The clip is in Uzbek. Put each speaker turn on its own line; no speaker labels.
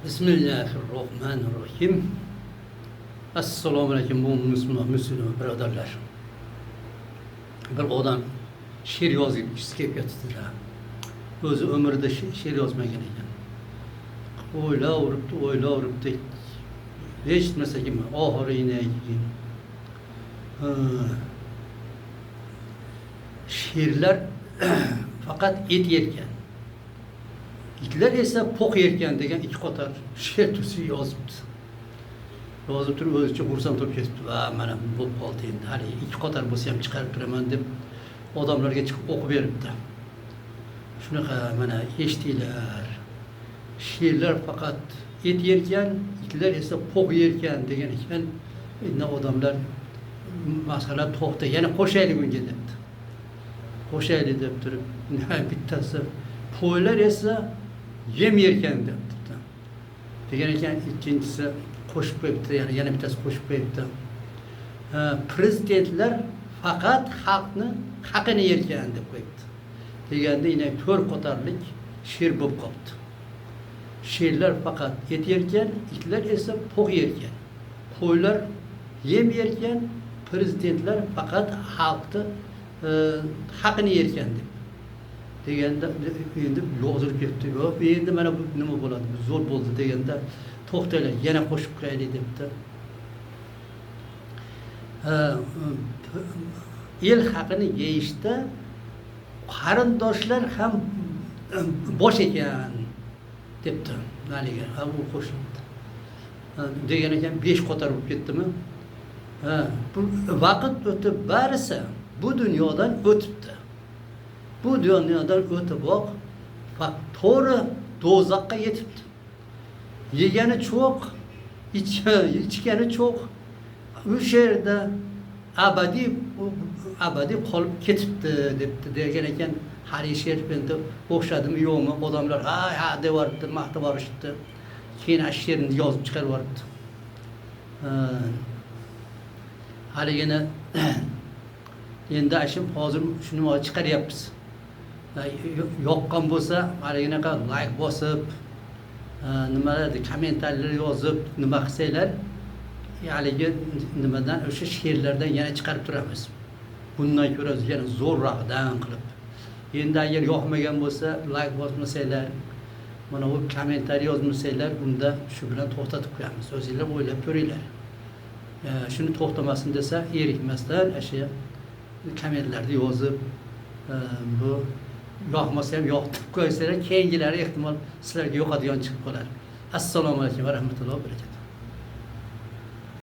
Bismillahirrahmanirrahim. Assalomu alaykum musulmon birodarlar. Bir odam she'r yozgisi kelib yotibdilar. O'zi umrida she'r yozmagan ekan. O'ylayveribdi. Eshitmasa kim oxirini aytgan. She'rlar faqat et yerkan. İtler ise poq yerken degan iki qator she'r tusi yozibdi. Yozib turib o'zicha xursand bo'lib ketibdi. Va mana bu qoldi endi. Hali ikki qator bo'lsa ham chiqarib turaman deb odamlarga chiqib o'qib beribdi. Shunaqa mana eshitinglar. She'rlar faqat et yerkan, itlar esa poq yerkan degan ekan. Endi odamlar masalan to'xta yana qo'shaylik unga debdi. Qo'shaylik deb turib bittasi qo'ylar esa yem yerkan debdi. Degan ekan ikkinchisi qo'shib qo'yibdi, yana bittasi qo'shib qo'yibdi. Prezidentlar faqat xalqni haqini yerkan deb qo'yibdi. Deganda yana to'rt qatorlik she'r bo'lib qoldi. She'rlar faqat et yerkan, itlar esa poq yerkan. Qo'ylar yem yerkan, prezidentlar faqat xalqni haqini yerkan deb. Deganda endi yozilib ketdi. Yo'q, endi mana bu nima bo'ladi? Zo'r bo'ldi deganda to'xtanglar, yana qo'shib qo'yaylik debdi. El haqini yeyishda qarindoshlar ham bosh ekan debdi. Naliga u qo'shildi. Degan ekan 5 qator bo'lib ketdimi? Bu vaqt o'tib barisi bu dunyodan o'tibdi. Bu dunyodan o'tiboq to'g'ri do'zaxga yetibdi. Yegani cho'q, ichgani cho'q. O'sha yerda abadiy qolib ketibdi debdi. Degan ekan hali she'r endi o'xshadimi yo'qmi? Odamlar ha devoribdi, maqtab borishibdi. Keyin she'rni yozib chiqarib yuboribdi. Haligina endi ashim hozir shuni chiqaryapmiz. Yoqqan bo'lsa, haliginaqa like bosib, nimalarni kommentarlar yozib, nima qilsanglar, haligi nimadan o'sha she'rlardan yana chiqarib turamiz. Bundan ko'ra yana zo'rroqdan qilib. Endi agar yoqmagan bo'lsa, like bosmasanglar, mana bu kommentar yozmasanglar, unda shu bilan to'xtatib qo'yamiz. O'zingizlar o'ylab ko'ringlar. Shuni to'xtamasin desa, erikmasdan o'sha kommentlarni yozib, bu yoqmasa ham yoqtirib qo'ysanglar, keyingilari ehtimol sizlarga yoqadigan chiqib qolar. Assalomu alaykum va rahmatullohi va barakatuh.